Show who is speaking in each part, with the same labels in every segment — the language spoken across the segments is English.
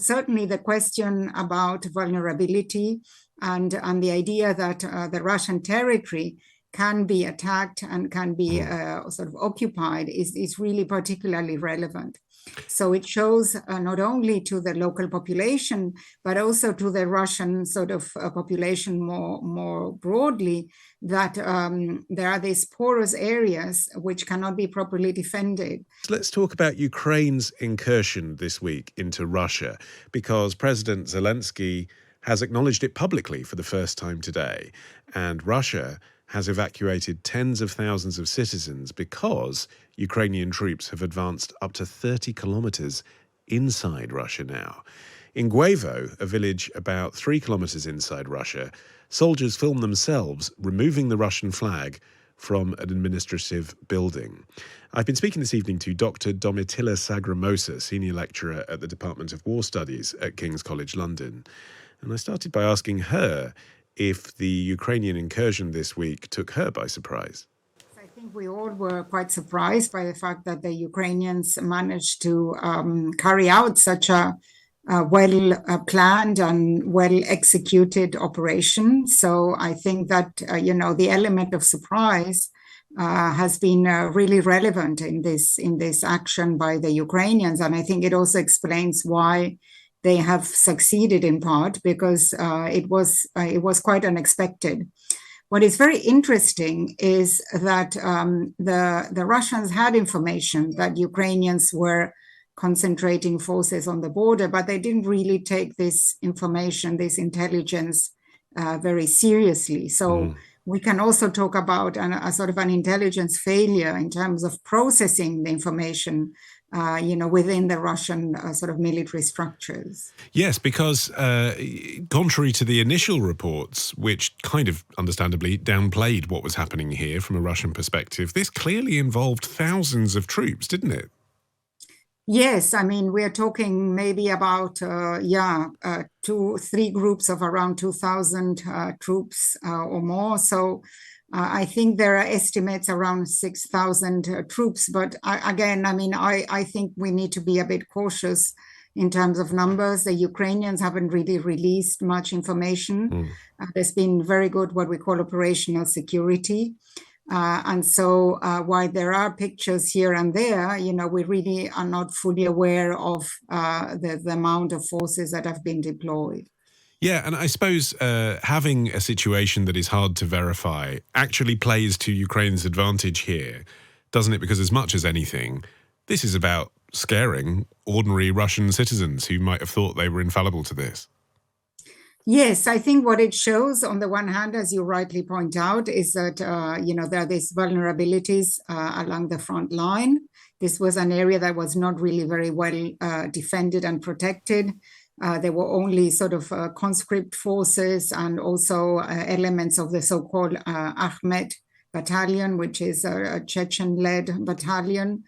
Speaker 1: certainly the question about vulnerability and the idea that the Russian territory can be attacked and can be sort of occupied is really particularly relevant. So it shows not only to the local population, but also to the Russian sort of population more broadly, that there are these porous areas which cannot be properly defended.
Speaker 2: Let's talk about Ukraine's incursion this week into Russia, because President Zelensky has acknowledged it publicly for the first time today. And Russia has evacuated tens of thousands of citizens because Ukrainian troops have advanced up to 30 kilometers inside Russia now. In Guevo, a village about 3 kilometers inside Russia, soldiers filmed themselves removing the Russian flag from an administrative building. I've been speaking this evening to Dr Domitilla Sagramoso, senior lecturer at the Department of War Studies at King's College London. And I started by asking her if the Ukrainian incursion this week took her by surprise.
Speaker 1: I think we all were quite surprised by the fact that the Ukrainians managed to carry out such a well-planned and well-executed operation. So I think that, the element of surprise has been really relevant in this action by the Ukrainians. And I think it also explains why they have succeeded in part, because it was quite unexpected. What is very interesting is that the Russians had information that Ukrainians were concentrating forces on the border, but they didn't really take this information, this intelligence, very seriously. So we can also talk about a sort of an intelligence failure in terms of processing the information within the Russian sort of military structures.
Speaker 2: Yes, because contrary to the initial reports, which kind of understandably downplayed what was happening here from a Russian perspective, this clearly involved thousands of troops, didn't it?
Speaker 1: Yes, I mean, we're talking maybe about, 2-3 groups of around 2,000 troops or more. So I think there are estimates around 6,000 troops. But I think we need to be a bit cautious in terms of numbers. The Ukrainians haven't really released much information. There's been very good what we call operational security. And so while there are pictures here and there, we really are not fully aware of the amount of forces that have been deployed.
Speaker 2: Yeah, and I suppose having a situation that is hard to verify actually plays to Ukraine's advantage here, doesn't it? Because as much as anything, this is about scaring ordinary Russian citizens who might have thought they were infallible to this.
Speaker 1: Yes, I think what it shows, on the one hand, as you rightly point out, is that, there are these vulnerabilities along the front line. This was an area that was not really very well defended and protected. There were only sort of conscript forces and also elements of the so-called Ahmed battalion, which is a Chechen-led battalion.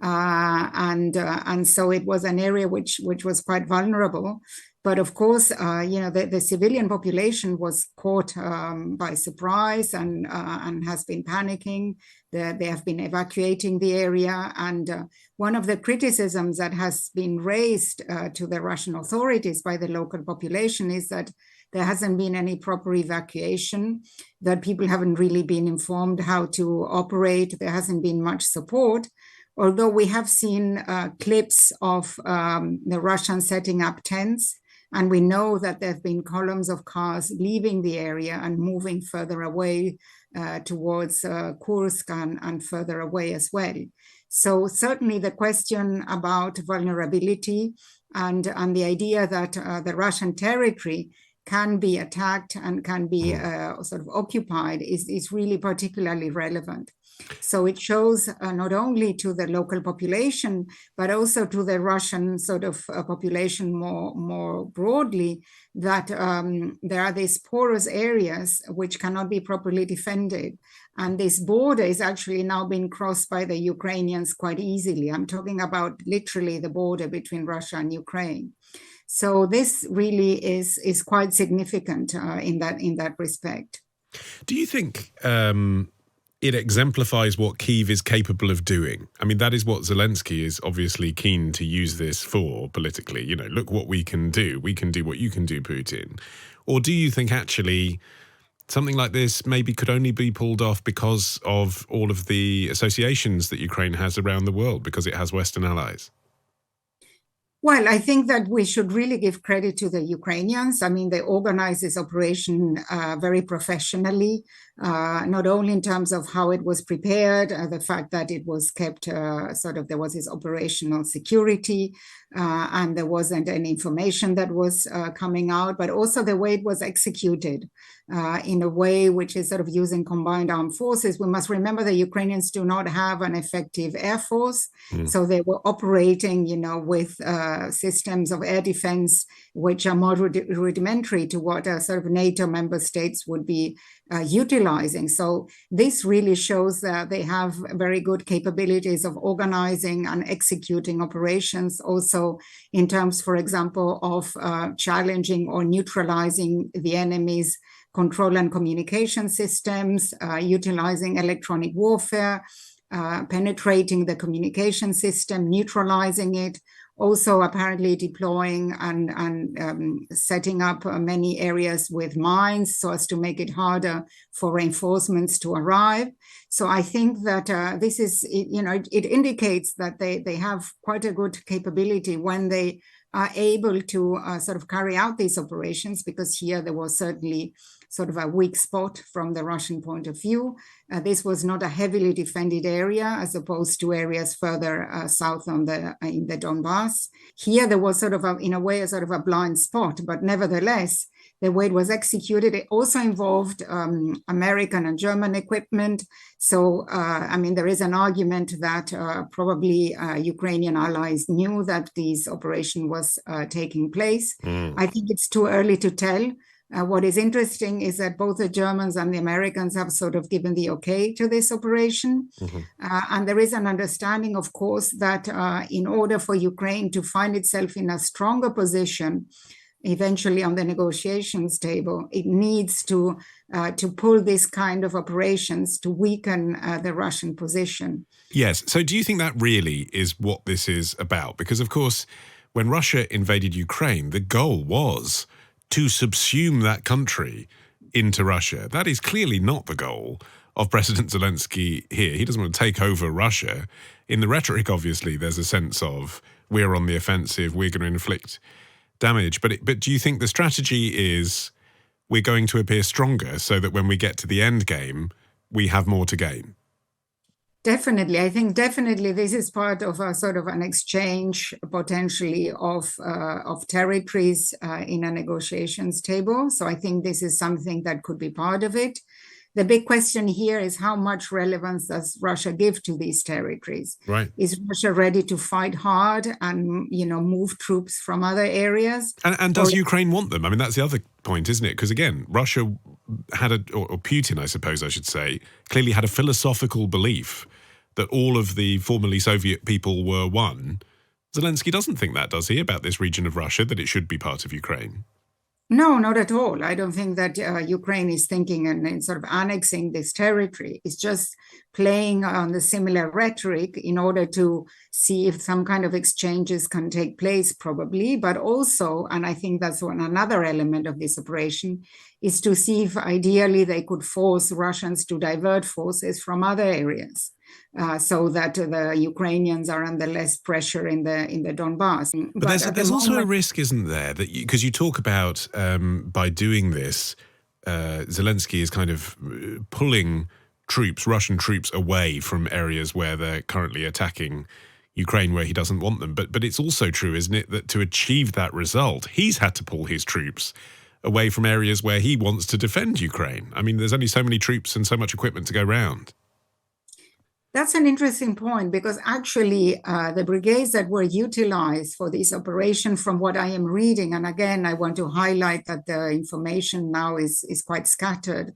Speaker 1: And so it was an area which was quite vulnerable. But of course, the civilian population was caught by surprise and has been panicking. They have been evacuating the area. And one of the criticisms that has been raised to the Russian authorities by the local population is that there hasn't been any proper evacuation, that people haven't really been informed how to operate. There hasn't been much support. Although we have seen clips of the Russians setting up tents, and we know that there have been columns of cars leaving the area and moving further away towards Kursk and further away as well. So certainly the question about vulnerability and the idea that the Russian territory can be attacked and can be sort of occupied is really particularly relevant. So it shows not only to the local population, but also to the Russian sort of population more broadly, that there are these porous areas which cannot be properly defended. And this border is actually now being crossed by the Ukrainians quite easily. I'm talking about literally the border between Russia and Ukraine. So this really is quite significant in that respect.
Speaker 2: Do you think it exemplifies what Kyiv is capable of doing. I mean, that is what Zelensky is obviously keen to use this for politically. You know, look what we can do. We can do what you can do, Putin. Or do you think actually something like this maybe could only be pulled off because of all of the associations that Ukraine has around the world, because it has Western allies?
Speaker 1: Well, I think that we should really give credit to the Ukrainians. I mean, they organized this operation very professionally, not only in terms of how it was prepared, the fact that it was kept there was this operational security, and there wasn't any information that was coming out, but also the way it was executed in a way which is sort of using combined armed forces. We must remember the Ukrainians do not have an effective air force. So they were operating, with systems of air defense, which are more rudimentary to what sort of NATO member states would be utilizing. So this really shows that they have very good capabilities of organizing and executing operations, also in terms, for example, of challenging or neutralizing the enemy's control and communication systems, utilizing electronic warfare, penetrating the communication system, neutralizing it, also apparently deploying and setting up many areas with mines so as to make it harder for reinforcements to arrive. So I think that this is, it indicates that they have quite a good capability when they are able to sort of carry out these operations, because here there was certainly sort of a weak spot from the Russian point of view. This was not a heavily defended area as opposed to areas further south in the Donbass. Here there was sort of in a way a blind spot, but nevertheless, the way it was executed, it also involved American and German equipment. So, there is an argument that probably Ukrainian allies knew that this operation was taking place. I think it's too early to tell. What is interesting is that both the Germans and the Americans have sort of given the okay to this operation. And there is an understanding, of course, that in order for Ukraine to find itself in a stronger position, eventually on the negotiations table, it needs to pull this kind of operations to weaken the Russian position.
Speaker 2: Yes. So do you think that really is what this is about? Because, of course, when Russia invaded Ukraine, the goal was to subsume that country into Russia. That is clearly not the goal of President Zelensky here. He doesn't want to take over Russia. In the rhetoric, obviously, there's a sense of we're on the offensive, we're going to inflict damage. But do you think the strategy is we're going to appear stronger so that when we get to the end game, we have more to gain?
Speaker 1: Definitely. I think definitely this is part of a sort of an exchange potentially of territories in a negotiations table. So I think this is something that could be part of it. The big question here is how much relevance does Russia give to these territories?
Speaker 2: Right.
Speaker 1: Is Russia ready to fight hard and, move troops from other areas?
Speaker 2: And does Ukraine want them? I mean, that's the other point, isn't it? Because again, Russia had or Putin, I suppose I should say, clearly had a philosophical belief that all of the formerly Soviet people were one. Zelensky doesn't think that, does he, about this region of Russia, that it should be part of Ukraine?
Speaker 1: No, not at all. I don't think that Ukraine is thinking and sort of annexing this territory. It's just playing on the similar rhetoric in order to see if some kind of exchanges can take place, probably. But also, and I think that's another element of this operation, is to see if ideally they could force Russians to divert forces from other areas. So that the Ukrainians are under less pressure in the Donbass.
Speaker 2: But there's also a risk, isn't there, that because you talk about by doing this, Zelensky is kind of pulling Russian troops away from areas where they're currently attacking Ukraine, where he doesn't want them. But it's also true, isn't it, that to achieve that result, he's had to pull his troops away from areas where he wants to defend Ukraine. I mean, there's only so many troops and so much equipment to go round.
Speaker 1: That's an interesting point, because actually the brigades that were utilized for this operation, from what I am reading, and again, I want to highlight that the information now is quite scattered,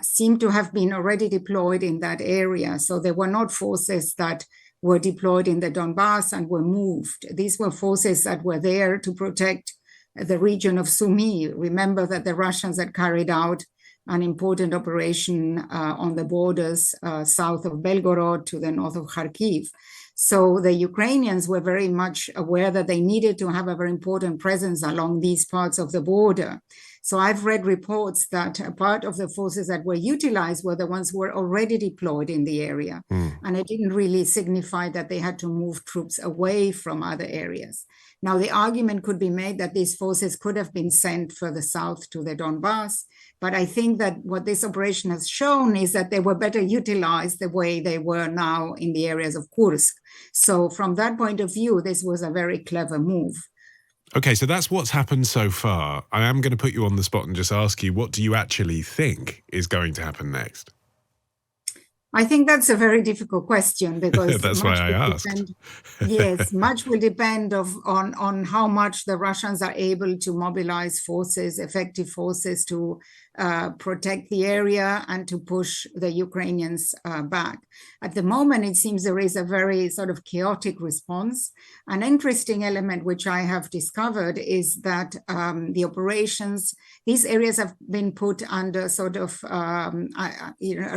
Speaker 1: seem to have been already deployed in that area. So they were not forces that were deployed in the Donbass and were moved. These were forces that were there to protect the region of Sumy. Remember that the Russians had carried out an important operation on the borders south of Belgorod to the north of Kharkiv. So the Ukrainians were very much aware that they needed to have a very important presence along these parts of the border. So I've read reports that a part of the forces that were utilized were the ones who were already deployed in the area. And it didn't really signify that they had to move troops away from other areas. Now, the argument could be made that these forces could have been sent further south to the Donbass. But I think that what this operation has shown is that they were better utilized the way they were now in the areas of Kursk. So from that point of view, this was a very clever move.
Speaker 2: Okay, so that's what's happened so far. I am going to put you on the spot and just ask you, what do you actually think is going to happen next?
Speaker 1: I think that's a very difficult question because
Speaker 2: that's why I asked.
Speaker 1: Yes, much will depend on how much the Russians are able to mobilize forces, effective forces to protect the area and to push the Ukrainians back. At the moment, it seems there is a very sort of chaotic response. An interesting element which I have discovered is that the operations, these areas have been put under sort of a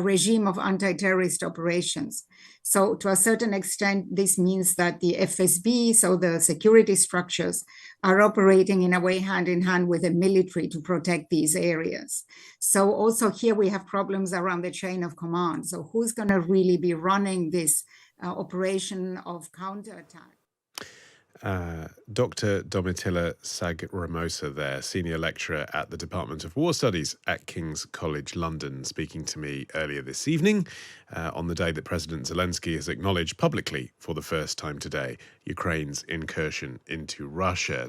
Speaker 1: regime of anti-terrorist operations. So to a certain extent, this means that the FSB, so the security structures, are operating in a way hand in hand with the military to protect these areas. So also here we have problems around the chain of command. So who's going to really be running this operation of counterattack?
Speaker 2: Dr. Domitilla Sagramoso there, Senior Lecturer at the Department of War Studies at King's College London, speaking to me earlier this evening on the day that President Zelensky has acknowledged publicly for the first time today Ukraine's incursion into Russia.